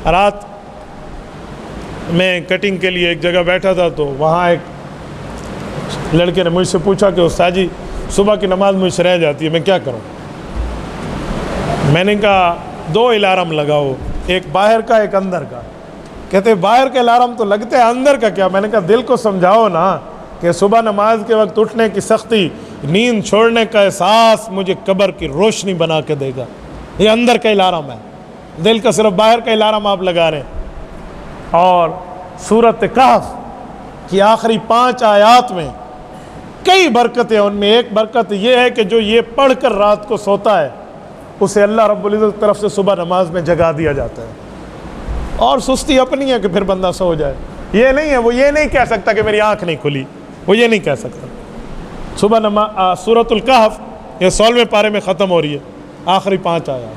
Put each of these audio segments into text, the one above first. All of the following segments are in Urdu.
رات میں کٹنگ کے لیے ایک جگہ بیٹھا تھا تو وہاں ایک لڑکے نے مجھ سے پوچھا کہ استاد جی صبح کی نماز مجھ سے رہ جاتی ہے، میں کیا کروں؟ میں نے کہا 2 الارم لگاؤ، ایک باہر کا ایک اندر کا۔ کہتے باہر کے الارم تو لگتے ہیں، اندر کا کیا؟ میں نے کہا دل کو سمجھاؤ نا کہ صبح نماز کے وقت اٹھنے کی سختی، نیند چھوڑنے کا احساس مجھے قبر کی روشنی بنا کے دے گا، یہ اندر کا الارم ہے، دل کا صرف باہر کا الارم آپ لگا رہے ہیں۔ اور سورۃ کہف کی آخری 5 آیات میں کئی برکتیں، ان میں ایک برکت یہ ہے کہ جو یہ پڑھ کر رات کو سوتا ہے اسے اللہ رب العزت کی طرف سے صبح نماز میں جگا دیا جاتا ہے۔ اور سستی اپنی ہے کہ پھر بندہ سو جائے، یہ نہیں ہے، وہ یہ نہیں کہہ سکتا کہ میری آنکھ نہیں کھلی، وہ یہ نہیں کہہ سکتا۔ صبح نماز سورۃ الکہف یہ 16ویں پارے میں ختم ہو رہی ہے، آخری 5 آیات۔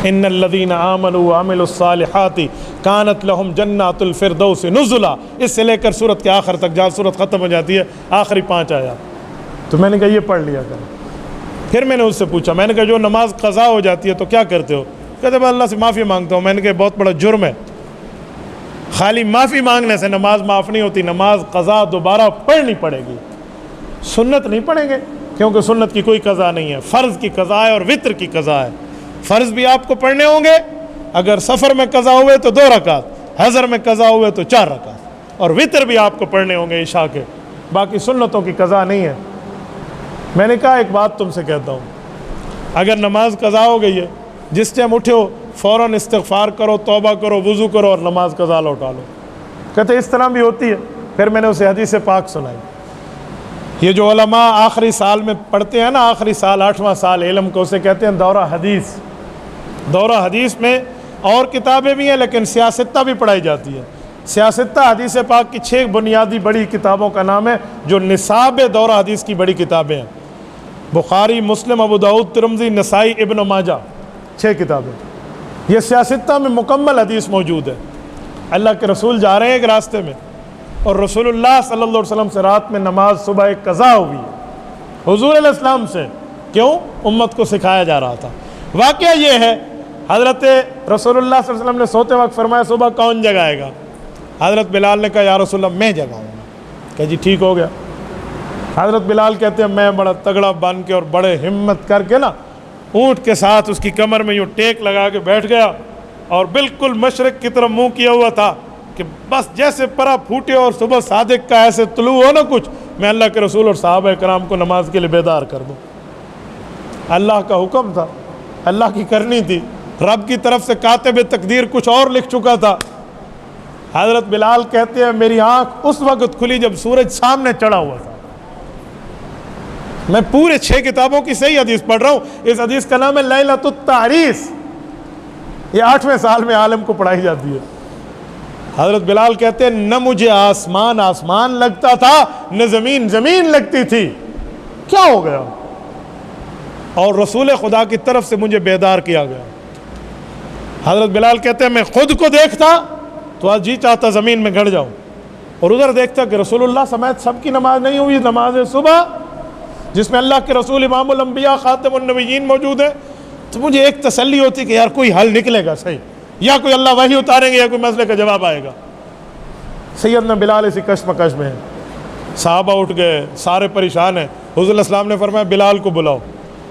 ان الذین آمنوا وعملوا الصالحات کانت لہم جنات الفردوس نزلا، اس سے لے کر سورت کے آخر تک جہاں سورت ختم ہو جاتی ہے آخری 5 آیات۔ تو میں نے کہا یہ پڑھ لیا کرو۔ پھر میں نے اس سے پوچھا، میں نے کہا جو نماز قضا ہو جاتی ہے تو کیا کرتے ہو؟ کہتے میں اللہ سے معافی مانگتا ہوں۔ میں نے کہا بہت بڑا جرم ہے، خالی معافی مانگنے سے نماز معاف نہیں ہوتی، نماز قضا دوبارہ پڑھنی پڑے گی۔ سنت نہیں پڑھیں گے کیونکہ سنت کی کوئی قضا نہیں ہے، فرض کی قضا ہے اور وتر کی قضا ہے۔ فرض بھی آپ کو پڑھنے ہوں گے، اگر سفر میں قضا ہوئے تو 2 رکعت، حضر میں قضا ہوئے تو 4 رکعت، اور وتر بھی آپ کو پڑھنے ہوں گے عشاء کے، باقی سنتوں کی قضا نہیں ہے۔ میں نے کہا ایک بات تم سے کہتا ہوں، اگر نماز قضا ہو گئی ہے، جس ٹائم اٹھے ہو فوراً استغفار کرو، توبہ کرو، وضو کرو اور نماز قضا لوٹا لو۔ کہتے اس طرح بھی ہوتی ہے۔ پھر میں نے اسے حدیث پاک سنائی۔ یہ جو علماء آخری سال میں پڑھتے ہیں نا، آخری سال 8واں سال علم کو، اسے کہتے ہیں دورہ حدیث۔ دورہ حدیث میں اور کتابیں بھی ہیں لیکن سیاستہ بھی پڑھائی جاتی ہے۔ سیاستہ حدیث پاک کی 6 بنیادی بڑی کتابوں کا نام ہے جو نصاب دورہ حدیث کی بڑی کتابیں ہیں۔ بخاری، مسلم، ابو داؤد، ترمذی، نسائی، ابن ماجہ، 6 کتابیں۔ یہ سیاستہ میں مکمل حدیث موجود ہے۔ اللہ کے رسول جا رہے ہیں ایک راستے میں اور رسول اللہ صلی اللہ علیہ وسلم سے رات میں نماز صبح ایک قضا ہوئی ہے حضور علیہ السلام سے۔ کیوں؟ امت کو سکھایا جا رہا تھا۔ واقعہ یہ ہے، حضرت رسول اللہ صلی اللہ علیہ وسلم نے سوتے وقت فرمایا صبح کون جگائے گا؟ حضرت بلال نے کہا یا رسول اللہ میں جگاؤں گا۔ کہ جی ٹھیک ہو گیا۔ حضرت بلال کہتے ہیں میں بڑا تگڑا بن کے اور بڑے ہمت کر کے نا اونٹ کے ساتھ اس کی کمر میں یوں ٹیک لگا کے بیٹھ گیا اور بالکل مشرق کی طرف منہ کیا ہوا تھا کہ بس جیسے پرا پھوٹے اور صبح صادق کا ایسے طلوع ہو نا کچھ، میں اللہ کے رسول اور صحابہ کرام کو نماز کے لیے بیدار کر دوں۔ اللہ کا حکم تھا، اللہ کی کرنی تھی، رب کی طرف سے کاتب تقدیر کچھ اور لکھ چکا تھا۔ حضرت بلال کہتے ہیں میری آنکھ اس وقت کھلی جب سورج سامنے چڑھا ہوا تھا۔ میں پورے 6 کتابوں کی صحیح حدیث پڑھ رہا ہوں۔ اس حدیث کا نام ہے لیلۃ التعریس، یہ 8ویں سال میں عالم کو پڑھائی جاتی ہے۔ حضرت بلال کہتے ہیں نہ مجھے آسمان آسمان لگتا تھا نہ زمین زمین لگتی تھی، کیا ہو گیا؟ اور رسول خدا کی طرف سے مجھے بیدار کیا گیا۔ حضرت بلال کہتے ہیں میں خود کو دیکھتا تو آج جی چاہتا زمین میں گڑ جاؤں، اور ادھر دیکھتا کہ رسول اللہ سمیت سب کی نماز نہیں ہوئی، نماز صبح جس میں اللہ کے رسول امام الانبیاء خاتم النبیین موجود ہے، تو مجھے ایک تسلی ہوتی کہ یار کوئی حل نکلے گا صحیح، یا کوئی اللہ وحی اتاریں گے یا کوئی مسئلے کا جواب آئے گا۔ سیدنا بلال اسی کشمکش میں ہے۔ صحابہ اٹھ گئے، سارے پریشان ہیں۔ حضور علیہ السلام نے فرمایا بلال کو بلاؤ۔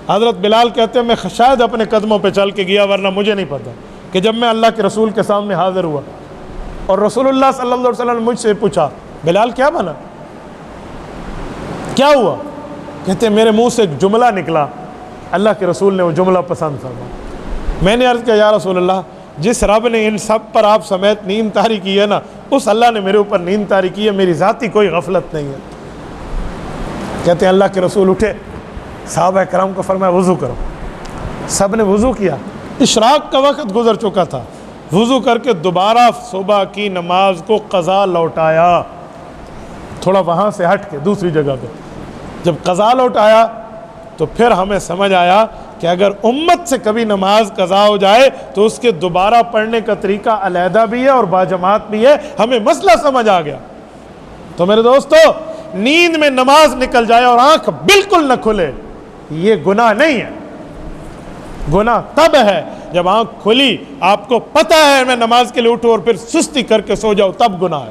حضرت بلال کہتے ہیں میں شاید اپنے قدموں پہ چل کے گیا، ورنہ مجھے نہیں پتہ کہ جب میں اللہ کے رسول کے سامنے حاضر ہوا اور رسول اللہ صلی اللہ علیہ وسلم نے مجھ سے پوچھا بلال کیا بنا، کیا ہوا؟ کہتے ہیں میرے منہ سے ایک جملہ نکلا، اللہ کے رسول نے وہ جملہ پسند فرمایا۔ میں نے عرض کیا یا رسول اللہ، جس رب نے ان سب پر آپ سمیت نیند طاری کی ہے نا، اس اللہ نے میرے اوپر نیند طاری کی ہے، میری ذاتی کوئی غفلت نہیں ہے۔ کہتے ہیں اللہ کے رسول اٹھے، صحابہ کرام کو فرمایا وضو کرو۔ سب نے وضو کیا، اشراق کا وقت گزر چکا تھا۔ وضو کر کے دوبارہ صبح کی نماز کو قضا لوٹایا، تھوڑا وہاں سے ہٹ کے دوسری جگہ پہ۔ جب قضا لوٹایا تو پھر ہمیں سمجھ آیا کہ اگر امت سے کبھی نماز قضا ہو جائے تو اس کے دوبارہ پڑھنے کا طریقہ علیحدہ بھی ہے اور باجماعت بھی ہے۔ ہمیں مسئلہ سمجھ آ گیا۔ تو میرے دوستو، نیند میں نماز نکل جائے اور آنکھ بالکل نہ کھلے، یہ گناہ نہیں ہے۔ گناہ تب ہے جب آنکھ کھلی آپ کو پتہ ہے میں نماز کے لیے اٹھوں اور پھر سستی کر کے سو جاؤ، تب گناہ ہے۔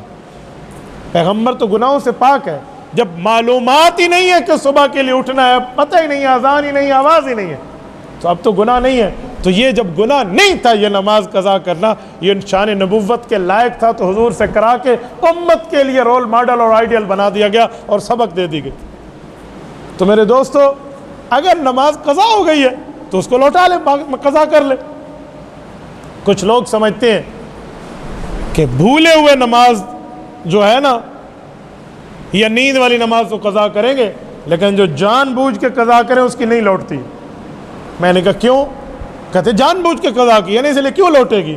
پیغمبر تو گناہوں سے پاک ہے۔ جب معلومات ہی نہیں ہے کہ صبح کے لیے اٹھنا ہے، پتہ ہی نہیں ہے، اذان ہی نہیں ہے، آواز ہی نہیں ہے، تو اب تو گناہ نہیں ہے۔ تو یہ جب گناہ نہیں تھا یہ نماز قضا کرنا، یہ شان نبوت کے لائق تھا، تو حضور سے کرا کے امت کے لیے رول ماڈل اور آئیڈیل بنا دیا گیا اور سبق دے دی گئی۔ تو میرے دوستو، اگر نماز قضا ہو گئی ہے تو اس کو لوٹا لے، قضا کر لے۔ کچھ لوگ سمجھتے ہیں کہ بھولے ہوئے نماز جو ہے نا یا نیند والی نماز تو قضا کریں گے، لیکن جو جان بوجھ کے قضا کریں اس کی نہیں لوٹتی۔ میں نے کہا کیوں؟ کہتے جان بوجھ کے قضا کی، یعنی اس لیے کیوں لوٹے گی؟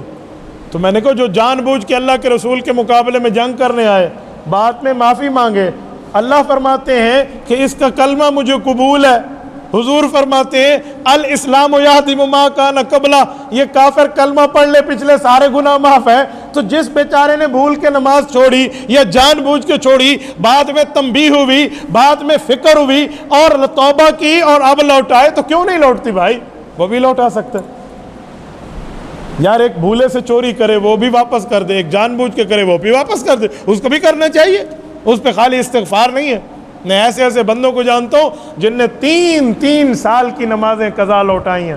تو میں نے کہا جو جان بوجھ کے اللہ کے رسول کے مقابلے میں جنگ کرنے آئے، بعد میں معافی مانگے، اللہ فرماتے ہیں کہ اس کا کلمہ مجھے قبول ہے۔ حضور فرماتے ہیں الاسلام یہدم ما کان قبلہ، یہ کافر کلمہ پڑھ لے پچھلے سارے گناہ معاف ہے۔ تو جس بیچارے نے بھول کے نماز چھوڑی یا جان بوجھ کے چھوڑی، بعد میں تنبیہ ہوئی، بعد میں فکر ہوئی اور توبہ کی اور اب لوٹائے، تو کیوں نہیں لوٹتی بھائی؟ وہ بھی لوٹا سکتے یار۔ ایک بھولے سے چوری کرے وہ بھی واپس کر دے، ایک جان بوجھ کے کرے وہ بھی واپس کر دے، اس کو بھی کرنا چاہیے۔ اس پہ خالی استغفار نہیں ہے۔ میں ایسے ایسے بندوں کو جانتا ہوں جن نے 3 سال کی نمازیں قضا لوٹائی ہیں،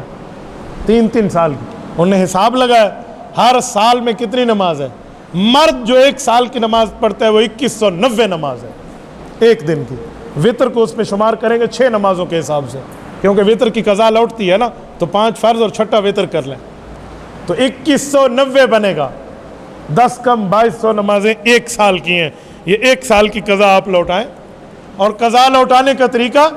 3 سال کی۔ انہوں نے حساب لگایا ہر سال میں کتنی نماز ہے۔ مرد جو 1 سال کی نماز پڑھتا ہے وہ 2190 نماز ہے ایک دن کی۔ وطر کو اس میں شمار کریں گے 6 نمازوں کے حساب سے، کیونکہ وطر کی قضا لوٹتی ہے نا، تو 5 فرض اور 6 وطر کر لیں تو 2190 بنے گا۔ 10 کم 2200 نمازیں 1 سال کی ہیں۔ یہ 1 سال کی قضا آپ لوٹائیں۔ اور قضا لوٹانے کا طریقہ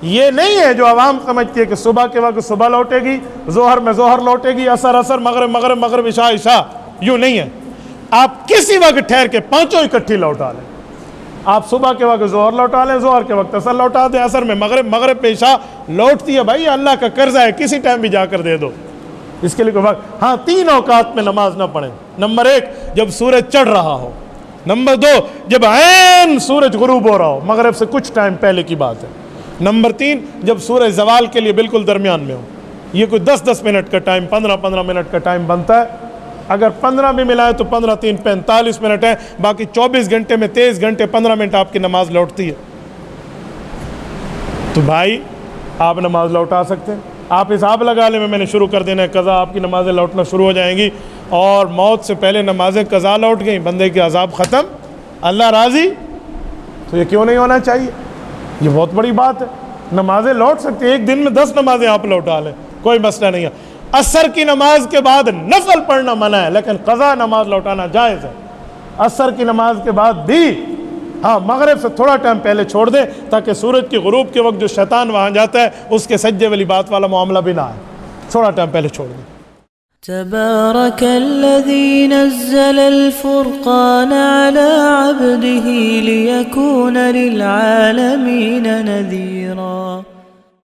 یہ نہیں ہے جو عوام سمجھتی ہے کہ صبح کے وقت صبح لوٹے گی، ظہر میں ظہر لوٹے گی، عصر عصر، مغرب مغرب، مغرب عشاء عشاء، یوں نہیں ہے۔ آپ کسی وقت ٹھہر کے 5 اکٹھی لوٹا لیں۔ آپ صبح کے وقت ظہر لوٹا لیں، ظہر کے وقت عصر لوٹا دیں، عصر میں مغرب، مغرب پہ عشاء لوٹتی ہے۔ بھائی اللہ کا قرضہ ہے، کسی ٹائم بھی جا کر دے دو، اس کے لیے کوئی وقت۔ ہاں 3 اوقات میں نماز نہ پڑھیں۔ نمبر 1 جب سورج چڑھ رہا ہو، نمبر 2 جب عین سورج غروب ہو رہا ہو، مغرب سے کچھ ٹائم پہلے کی بات ہے، نمبر 3 جب سورج زوال کے لیے بالکل درمیان میں ہو۔ یہ کوئی 10 منٹ کا ٹائم، 15 منٹ کا ٹائم بنتا ہے۔ اگر 15 بھی ملائے تو 15 3 45 منٹ ہے، باقی 24 گھنٹے میں 23 گھنٹے 15 منٹ آپ کی نماز لوٹتی ہے۔ تو بھائی آپ نماز لوٹا سکتے ہیں۔ آپ حساب لگا لیں، میں نے شروع کر دینا ہے قضا، آپ کی نمازیں لوٹنا شروع ہو جائیں گی، اور موت سے پہلے نمازیں قضا لوٹ گئیں، بندے کے عذاب ختم، اللہ راضی۔ تو یہ کیوں نہیں ہونا چاہیے؟ یہ بہت بڑی بات ہے۔ نمازیں لوٹ سکتے ہیں، ایک دن میں 10 نمازیں آپ لوٹا لیں، کوئی مسئلہ نہیں ہے۔ عصر کی نماز کے بعد نفل پڑھنا منع ہے، لیکن قضا نماز لوٹانا جائز ہے۔ عصر کی نماز کے بعد بھی ہاں مغرب سے تھوڑا ٹائم پہلے چھوڑ دیں، تاکہ سورج کی غروب کے وقت جو شیطان وہاں جاتا ہے اس کے سجدے والی بات والا معاملہ بھی نہ آئے، تھوڑا ٹائم پہلے چھوڑ دیں۔ تبارك الذي نزل الفرقان على عبده ليكون للعالمين نذيرا